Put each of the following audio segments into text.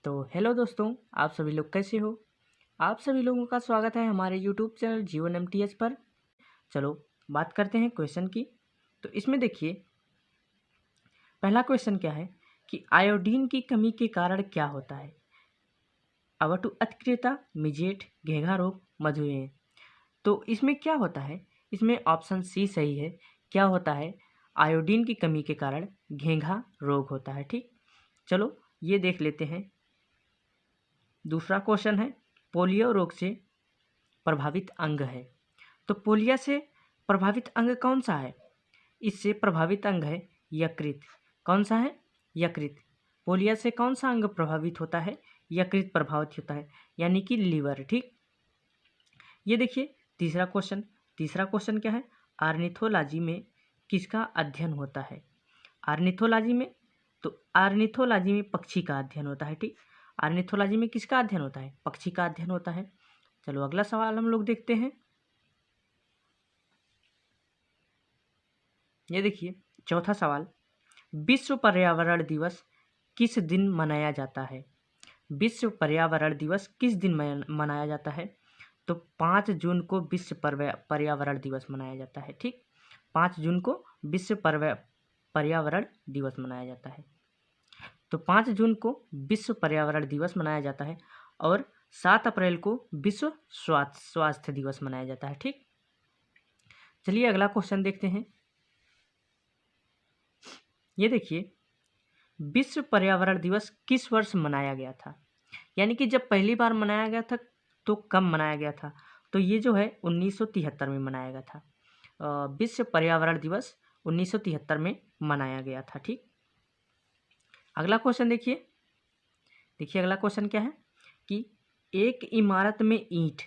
तो हेलो दोस्तों, आप सभी लोग कैसे हो। आप सभी लोगों का स्वागत है हमारे यूट्यूब चैनल जीवन एमटीएच पर। चलो बात करते हैं क्वेश्चन की। तो इसमें देखिए, पहला क्वेश्चन क्या है कि आयोडीन की कमी के कारण क्या होता है। अवटु अतिक्रियता, मिजेट, घेंघा रोग, मधुमेह। तो इसमें क्या होता है, इसमें ऑप्शन सी सही है। क्या होता है, आयोडीन की कमी के कारण घेंघा रोग होता है। ठीक, चलो ये देख लेते हैं। दूसरा क्वेश्चन है, पोलियो रोग से प्रभावित अंग है। तो पोलियो से प्रभावित अंग कौन सा है। इससे प्रभावित अंग है यकृत। कौन सा है, यकृत। पोलियो से कौन सा अंग प्रभावित होता है, यकृत प्रभावित होता है, यानी कि लीवर। ठीक, ये देखिए तीसरा क्वेश्चन क्या है, आर्निथोलॉजी में किसका अध्ययन होता है। आर्निथोलॉजी में, तो आर्निथोलॉजी में पक्षी का अध्ययन होता है। ठीक, आर्निथोलॉजी में किसका अध्ययन होता है, पक्षी का अध्ययन होता है। चलो अगला सवाल हम लोग देखते हैं। ये देखिए चौथा सवाल, विश्व पर्यावरण दिवस किस दिन मनाया जाता है। विश्व पर्यावरण दिवस किस दिन मनाया जाता है। तो 5 जून को विश्व पर्यावरण दिवस मनाया जाता है। ठीक, 5 जून को विश्व पर्यावरण दिवस मनाया जाता है। तो 5 जून को विश्व पर्यावरण दिवस मनाया जाता है और 7 अप्रैल को विश्व स्वास्थ्य दिवस मनाया जाता है। ठीक, चलिए अगला क्वेश्चन देखते हैं। ये देखिए, विश्व पर्यावरण दिवस किस वर्ष मनाया गया था, यानी कि जब पहली बार मनाया गया था तो कब मनाया गया था। तो ये जो है 1973 में मनाया गया था। विश्व पर्यावरण दिवस 1973 में मनाया गया था। ठीक, अगला क्वेश्चन देखिए अगला क्वेश्चन क्या है कि एक इमारत में ईंट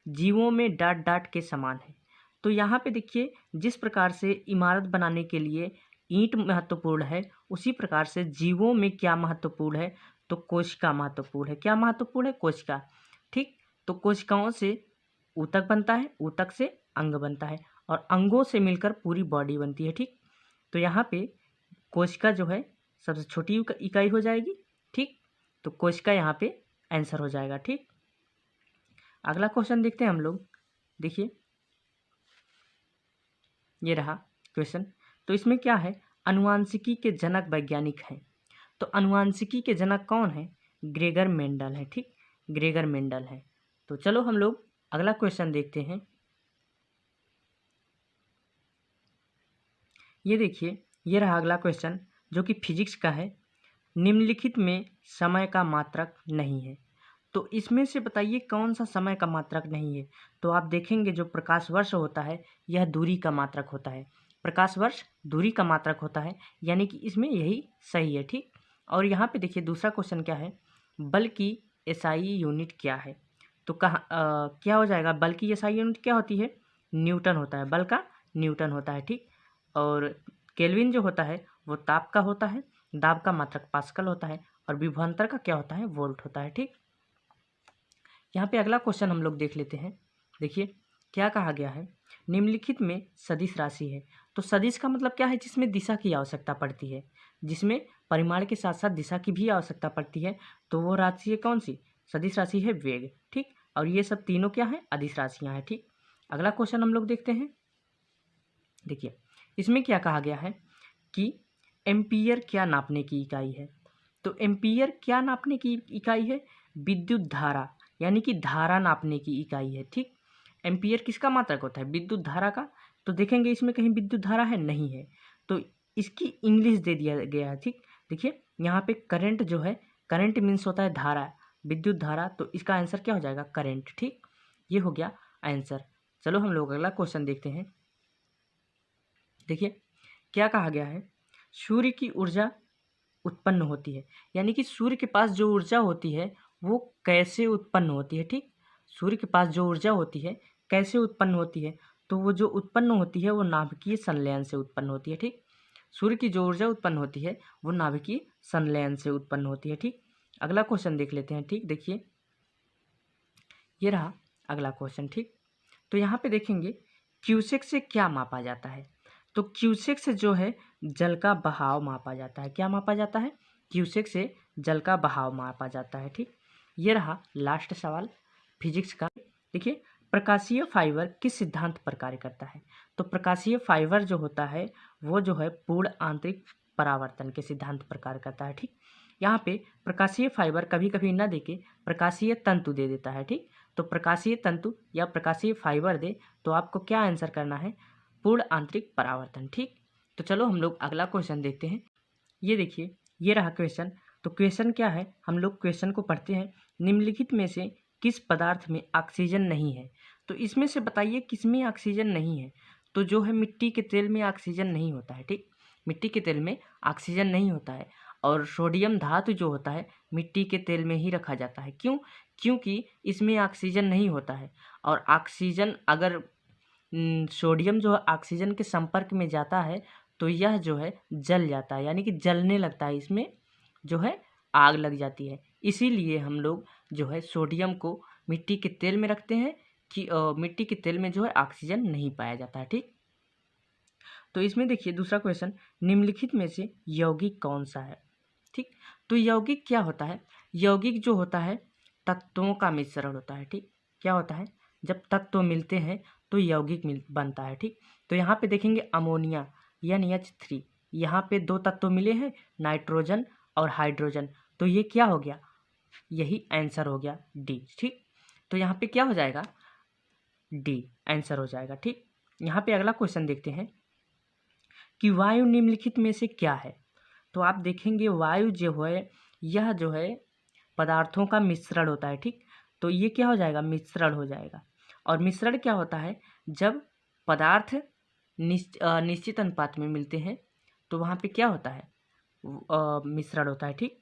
जीवों में डाट डाट के समान है। तो यहाँ पे देखिए, जिस प्रकार से इमारत बनाने के लिए ईंट महत्वपूर्ण है, उसी प्रकार से जीवों में क्या महत्वपूर्ण है, तो कोशिका महत्वपूर्ण है। क्या महत्वपूर्ण है, कोशिका। ठीक, तो कोशिकाओं से ऊतक बनता है, ऊतक से अंग बनता है और अंगों से मिलकर पूरी बॉडी बनती है। ठीक, तो यहाँ पे कोशिका जो है सबसे छोटी इकाई हो जाएगी। ठीक, तो कोशिका यहाँ पे आंसर हो जाएगा। ठीक, अगला क्वेश्चन देखते हैं हम लोग। देखिए ये रहा क्वेश्चन। तो इसमें क्या है, अनुवांशिकी के जनक वैज्ञानिक हैं। तो अनुवांशिकी के जनक कौन है, ग्रेगर मेंडल है। ठीक, ग्रेगर मेंडल है। तो चलो हम लोग अगला क्वेश्चन देखते हैं। ये देखिए, ये रहा अगला क्वेश्चन जो कि फिजिक्स का है। निम्नलिखित में समय का मात्रक नहीं है। तो इसमें से बताइए कौन सा समय का मात्रक नहीं है। तो आप देखेंगे जो प्रकाश वर्ष होता है यह दूरी का मात्रक होता है। प्रकाश वर्ष दूरी का मात्रक होता है, यानी कि इसमें यही सही है। ठीक, और यहाँ पे देखिए दूसरा क्वेश्चन क्या है, बल की एसआई यूनिट क्या है। तो क्या हो जाएगा, बल की एसआई यूनिट क्या होती है, न्यूटन होता है। बल का न्यूटन होता है। ठीक, और केल्विन जो होता है वो ताप का होता है, दाब का मात्रक पास्कल होता है और विभवांतर का क्या होता है, वोल्ट होता है। ठीक, यहाँ पे अगला क्वेश्चन हम लोग देख लेते हैं। देखिए क्या कहा गया है, निम्नलिखित में सदिश राशि है। तो सदिश का मतलब क्या है, जिसमें दिशा की आवश्यकता पड़ती है, जिसमें परिमाण के साथ साथ दिशा की भी आवश्यकता पड़ती है। तो वो राशि है कौन सी, सदिश राशि है वेग। ठीक, और ये सब तीनों क्या है, अदिश राशियाँ हैं। ठीक, अगला क्वेश्चन हम लोग देखते हैं। देखिए इसमें क्या कहा गया है कि एम्पियर क्या नापने की इकाई है। तो एम्पियर क्या नापने की इकाई है, विद्युत धारा, यानी कि धारा नापने की इकाई है। ठीक, एम्पियर किसका मात्रक होता है, विद्युत धारा का। तो देखेंगे इसमें कहीं विद्युत धारा है, नहीं है, तो इसकी इंग्लिश दे दिया गया है। ठीक, देखिए यहाँ पे करंट जो है, करंट मीन्स होता है धारा, विद्युत धारा, तो इसका आंसर क्या हो जाएगा, करंट। ठीक, ये हो गया आंसर। चलो हम लोग अगला क्वेश्चन देखते हैं। देखिए क्या कहा गया है, सूर्य की ऊर्जा उत्पन्न होती है, यानी कि सूर्य के पास जो ऊर्जा होती है वो कैसे उत्पन्न होती है। ठीक, सूर्य के पास जो ऊर्जा होती है कैसे उत्पन्न होती है, तो वो जो उत्पन्न होती है वो नाभिकीय संलयन से उत्पन्न होती है। ठीक, सूर्य की जो ऊर्जा उत्पन्न होती है वो नाभिकीय संलयन से उत्पन्न होती है। ठीक, अगला क्वेश्चन देख लेते हैं। ठीक, देखिए ये रहा अगला क्वेश्चन। ठीक, तो यहाँ पे देखेंगे क्यूसेक से क्या मापा जाता है। तो क्यूसेक से जो है जल का बहाव मापा जाता है। क्या मापा जाता है, क्यूसेक से जल का बहाव मापा जाता है। ठीक, ये रहा लास्ट सवाल फिजिक्स का। देखिए, प्रकाशीय फाइबर किस सिद्धांत पर कार्य करता है? तो प्रकाशीय फाइबर जो होता है वो जो है पूर्ण आंतरिक परावर्तन के सिद्धांत पर कार्य करता है। ठीक, यहाँ पे प्रकाशीय फाइबर कभी कभी न देके प्रकाशीय तंतु दे देता है। ठीक, तो प्रकाशीय तंतु या प्रकाशीय फाइबर दे तो आपको क्या आंसर करना है? पूर्ण आंतरिक परावर्तन। ठीक, तो चलो हम लोग अगला क्वेश्चन देखते हैं। ये देखिए, ये रहा क्वेश्चन। तो क्वेश्चन क्या है, हम लोग क्वेश्चन को पढ़ते हैं। निम्नलिखित में से किस पदार्थ में ऑक्सीजन नहीं है? तो इसमें से बताइए किस में ऑक्सीजन नहीं है? तो जो है मिट्टी के तेल में ऑक्सीजन नहीं होता है। ठीक, मिट्टी के तेल में ऑक्सीजन नहीं होता है। और सोडियम धातु जो होता है मिट्टी के तेल में ही रखा जाता है। क्यों? क्योंकि इसमें ऑक्सीजन नहीं होता है। और ऑक्सीजन अगर सोडियम जो है ऑक्सीजन के संपर्क में जाता है तो यह जो है जल जाता है, यानी कि जलने लगता है, इसमें जो है आग लग जाती है। इसीलिए हम लोग जो है सोडियम को मिट्टी के तेल में रखते हैं कि मिट्टी के तेल में जो है ऑक्सीजन नहीं पाया जाता है। ठीक, तो इसमें देखिए दूसरा क्वेश्चन, निम्नलिखित में से यौगिक कौन सा है? ठीक, तो यौगिक क्या होता है? यौगिक जो होता है तत्वों का मिश्रण होता है। ठीक, क्या होता है? जब तत्व मिलते हैं तो यौगिक बनता है। ठीक, तो यहाँ पे देखेंगे अमोनिया NH3, यहाँ पे दो तत्व मिले हैं, नाइट्रोजन और हाइड्रोजन। तो ये क्या हो गया? यही आंसर हो गया डी। ठीक, तो यहाँ पे क्या हो जाएगा? डी आंसर हो जाएगा। ठीक, यहाँ पे अगला क्वेश्चन देखते हैं कि वायु निम्नलिखित में से क्या है? तो आप देखेंगे वायु जो है यह जो है पदार्थों का मिश्रण होता है। ठीक, तो ये क्या हो जाएगा? मिश्रण हो जाएगा। और मिश्रण क्या होता है? जब पदार्थ निश्चित अनुपात में मिलते हैं तो वहाँ पे क्या होता है? मिश्रण होता है। ठीक,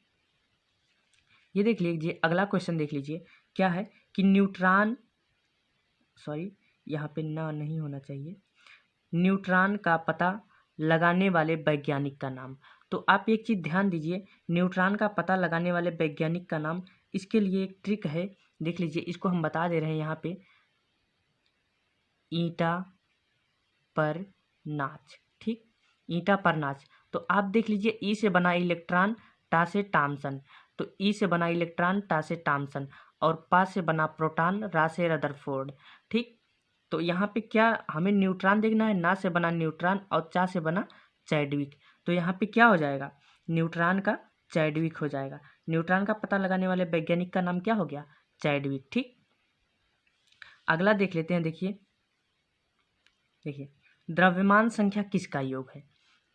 ये देख लीजिए, अगला क्वेश्चन देख लीजिए, क्या है कि न्यूट्रॉन, सॉरी यहाँ पे ना नहीं होना चाहिए, न्यूट्रॉन का पता लगाने वाले वैज्ञानिक का नाम। तो आप एक चीज़ ध्यान दीजिए, न्यूट्रॉन का पता लगाने वाले वैज्ञानिक का नाम, इसके लिए एक ट्रिक है, देख लीजिए, इसको हम बता दे रहे हैं यहाँ पे, ईटा पर नाच। ठीक, ईटा पर नाच। तो आप देख लीजिए, ई से बना इलेक्ट्रॉन, टा से टामसन, तो ई से बना इलेक्ट्रॉन, टा से टामसन, और पा से बना प्रोटॉन, रा से रदरफोर्ड। ठीक, तो यहाँ पे क्या हमें न्यूट्रॉन देखना है? ना से बना न्यूट्रॉन और चा से बना चैडविक। तो यहाँ पे क्या हो जाएगा? न्यूट्रॉन का चैडविक हो जाएगा। न्यूट्रॉन का पता लगाने वाले वैज्ञानिक का नाम क्या हो गया? चैडविक। ठीक, अगला देख लेते हैं। देखिए देखिए द्रव्यमान संख्या किसका योग है?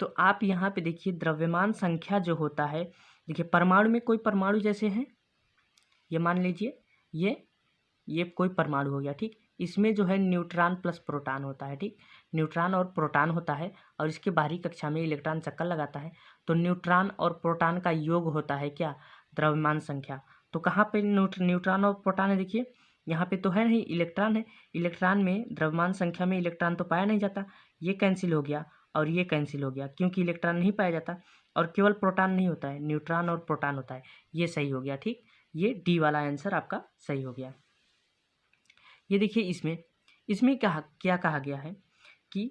तो आप यहाँ पे देखिए, द्रव्यमान संख्या जो होता है, देखिए परमाणु में कोई परमाणु जैसे हैं, ये मान लीजिए ये कोई परमाणु हो गया। ठीक, इसमें जो है न्यूट्रॉन प्लस प्रोटॉन होता है। ठीक, न्यूट्रॉन और प्रोटॉन होता है, और इसके बाहरी कक्षा में इलेक्ट्रॉन चक्कर लगाता है। तो न्यूट्रॉन और प्रोटॉन का योग होता है क्या? द्रव्यमान संख्या। तो कहाँ पे न्यूट्रॉन और प्रोटॉन है? देखिए यहाँ पे तो है नहीं, इलेक्ट्रॉन है। इलेक्ट्रॉन में द्रव्यमान संख्या में इलेक्ट्रॉन तो पाया नहीं जाता, ये कैंसिल हो गया और ये कैंसिल हो गया, क्योंकि इलेक्ट्रॉन नहीं पाया जाता। और केवल प्रोटॉन नहीं होता है, न्यूट्रॉन और प्रोटॉन होता है। ये सही हो गया। ठीक, ये डी वाला आंसर आपका सही हो गया। ये देखिए, इसमें क्या कहा गया है कि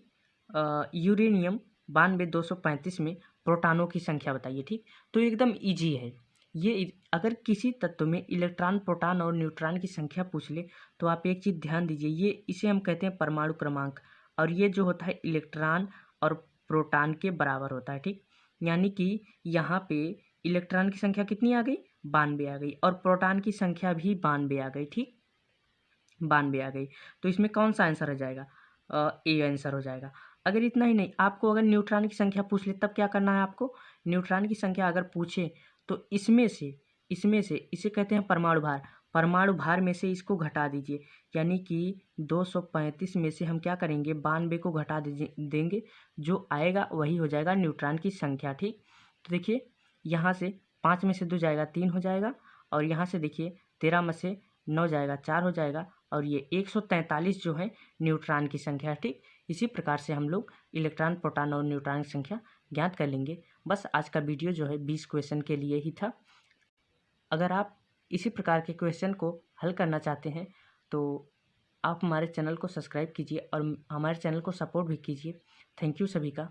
यूरेनियम 92235 में प्रोटॉनों की संख्या बताइए। ठीक, तो एकदम इजी है ये। अगर किसी तत्व में इलेक्ट्रॉन, प्रोटॉन और न्यूट्रॉन की संख्या पूछ ले तो आप एक चीज़ ध्यान दीजिए, इसे हम कहते हैं परमाणु क्रमांक, और ये जो होता है इलेक्ट्रॉन और प्रोटॉन के बराबर होता है। ठीक, यानी कि यहाँ पे इलेक्ट्रॉन की संख्या कितनी आ गई? 92 आ गई, और प्रोटॉन की संख्या भी 92 आ गई। ठीक, 92 आ गई। तो इसमें कौन सा आंसर हो जाएगा? ए आंसर हो जाएगा। अगर इतना ही नहीं, आपको अगर न्यूट्रॉन की संख्या पूछ ले तब क्या करना है आपको? न्यूट्रॉन की संख्या अगर पूछे तो इसमें से इसे कहते हैं परमाणु भार। परमाणु भार में से इसको घटा दीजिए, यानी कि 235 में से हम क्या करेंगे? 92 को घटा देंगे, जो आएगा वही हो जाएगा न्यूट्रॉन की संख्या। ठीक, तो देखिए यहाँ से 5 में से 2 जाएगा 3 हो जाएगा, और यहाँ से देखिए 13 में से 9 जाएगा 4 हो जाएगा, और ये 143 जो है न्यूट्रॉन की संख्या। ठीक, इसी प्रकार से हम लोग इलेक्ट्रॉन, प्रोटॉन और न्यूट्रॉन की संख्या ज्ञात कर लेंगे। बस आज का वीडियो जो है 20 क्वेश्चन के लिए ही था। अगर आप इसी प्रकार के क्वेश्चन को हल करना चाहते हैं तो आप हमारे चैनल को सब्सक्राइब कीजिए और हमारे चैनल को सपोर्ट भी कीजिए। थैंक यू सभी का।